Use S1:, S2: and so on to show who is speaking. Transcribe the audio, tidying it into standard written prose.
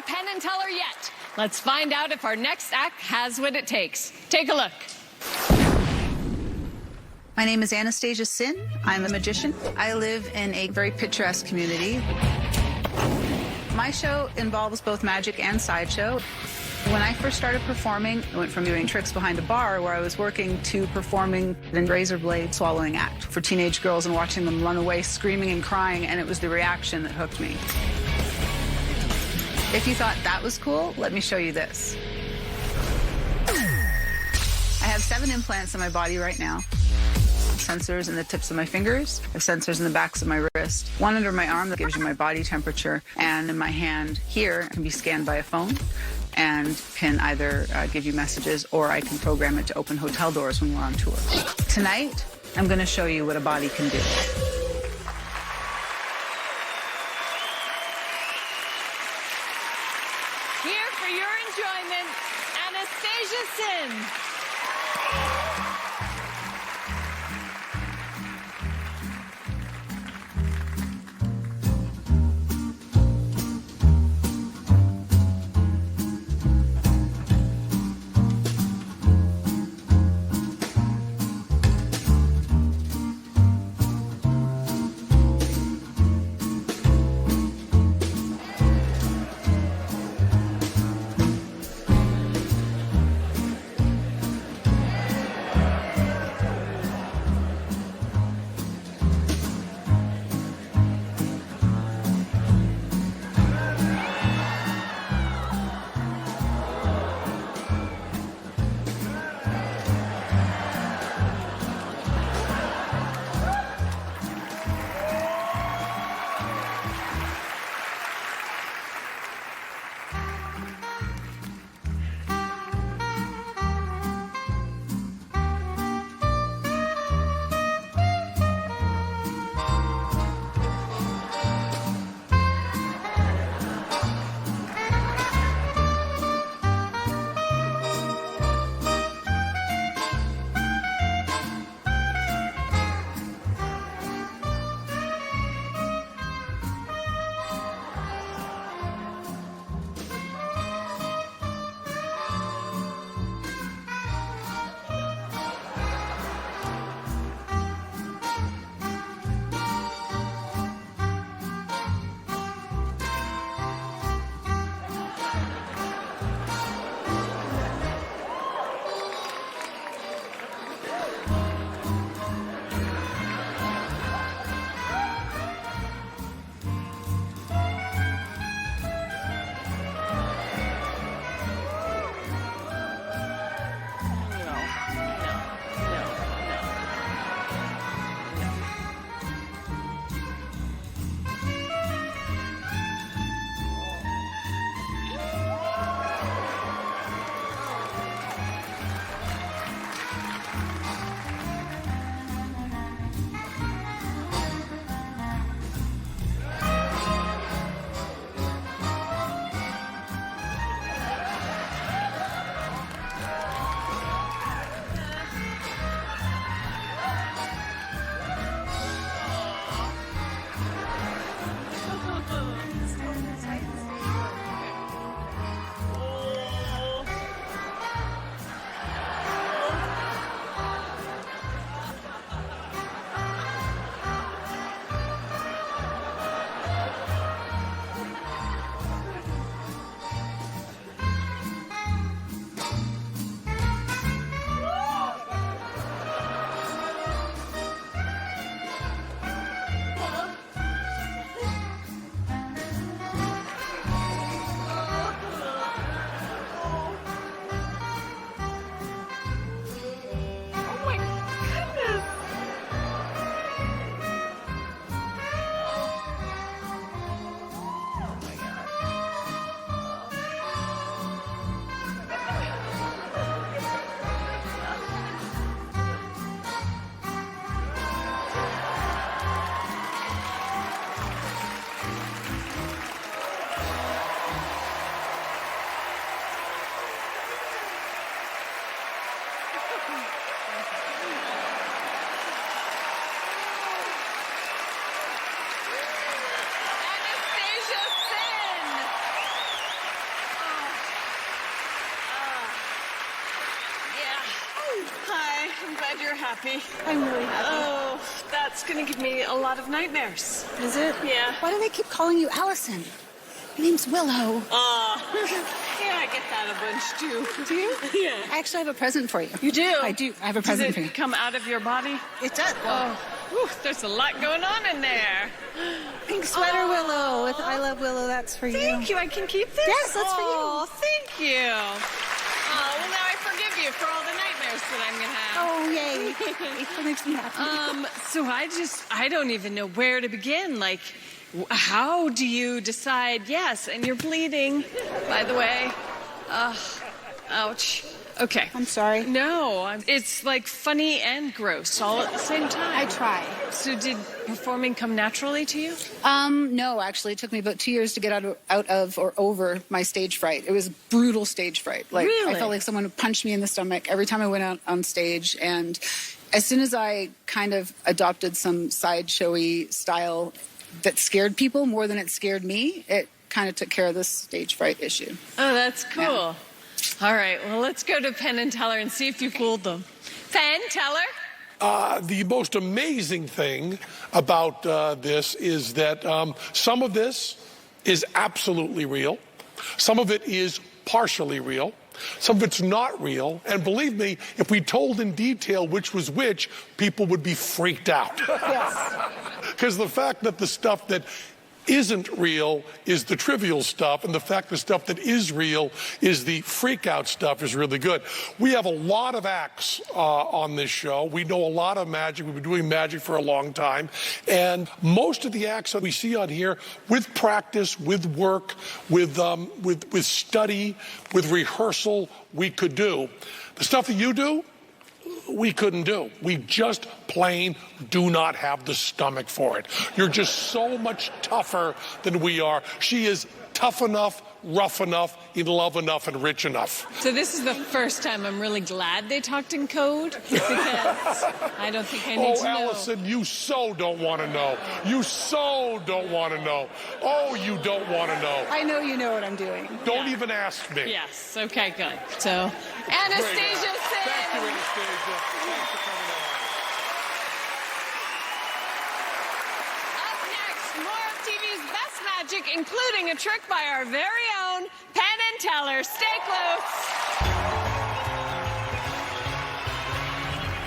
S1: Penn and Teller yet. Let's find out if our next act has what it takes. Take a look.
S2: My name is Anastasia Synn. I'm a magician. I live in a very picturesque community. My show involves both magic and sideshow. When I first started performing, I went from doing tricks behind a bar where I was working to performing in razor blade swallowing act for teenage girls and watching them run away screaming and crying, and it was the reaction that hooked me. If you thought that was cool, let me show you this. I have 7 implants in my body right now. Sensors in the tips of my fingers, I have sensors in the backs of my wrist, one under my arm that gives you my body temperature, and in my hand here can be scanned by a phone and can either give you messages, or I can program it to open hotel doors when we're on tour. Tonight, I'm going to show you what a body can do.
S1: Here for your enjoyment, Anastasia Synn.
S3: happy.
S4: I'm really happy.
S3: Oh, that's gonna give me a lot of nightmares.
S4: Is it?
S3: Yeah.
S4: Why do they keep calling you Allison? My name's Willow.
S3: Yeah, I get that a bunch too.
S4: Do you?
S3: Yeah.
S4: I actually have a present for you.
S3: You do?
S4: I do. I have a
S3: Does
S4: present
S3: it
S4: for you.
S3: come out of your body?
S4: It does.
S1: Oh, whew, there's a lot going on in there.
S4: Pink sweater, Willow, with I Love Willow. That's for you.
S3: Thank you. I can keep this?
S4: Yes, that's for you.
S3: Oh, thank you.
S1: Oh, well, now I forgive you for all the nightmares that I'm going to have.
S4: Oh, yay. It makes me happy.
S1: So I don't even know where to begin. Like, how do you decide yes? And you're bleeding, by the way. Ouch. Okay.
S4: I'm sorry.
S1: No, it's like funny and gross all at the same time.
S4: I try.
S1: So did performing come naturally to you?
S4: No, actually, it took me about 2 years to get out of or over my stage fright. It was brutal stage fright. Like,
S1: Really?
S4: I felt like someone punched me in the stomach every time I went out on stage. And as soon as I kind of adopted some sideshowy style that scared people more than it scared me, it kind of took care of this stage fright issue.
S1: Oh, that's cool.
S4: Yeah.
S1: All right, well, let's go to Penn and Teller and see if you fooled them. Penn, Teller?
S5: The most amazing thing about this is that some of this is absolutely real. Some of it is partially real. Some of it's not real. And believe me, if we told in detail which was which, people would be freaked out. Because the fact that the stuff that isn't real is the trivial stuff, and the fact the stuff that is real is the freak out stuff is really good. We have a lot of acts on this show. We know a lot of magic. We've been doing magic for a long time, and most of the acts that we see on here, with practice, with work, with study, with rehearsal, we could do. The stuff that you do, we couldn't do. We just plain do not have the stomach for it. You're just so much tougher than we are. She is tough enough, rough enough, in love enough, and rich enough.
S1: So this is the first time I'm really glad they talked in code, because I don't think I need to know.
S5: Allison, you so don't want to know. You so don't want to know. Oh, you don't want to know.
S4: I know you know what I'm doing.
S5: Don't even ask me.
S1: Yes, okay, good. So, Anastasia Synn.
S5: Thank you, Anastasia. Thanks for coming on.
S1: Up next, more of TV's best magic, including a trick by our very own Penn and Teller. Stay close.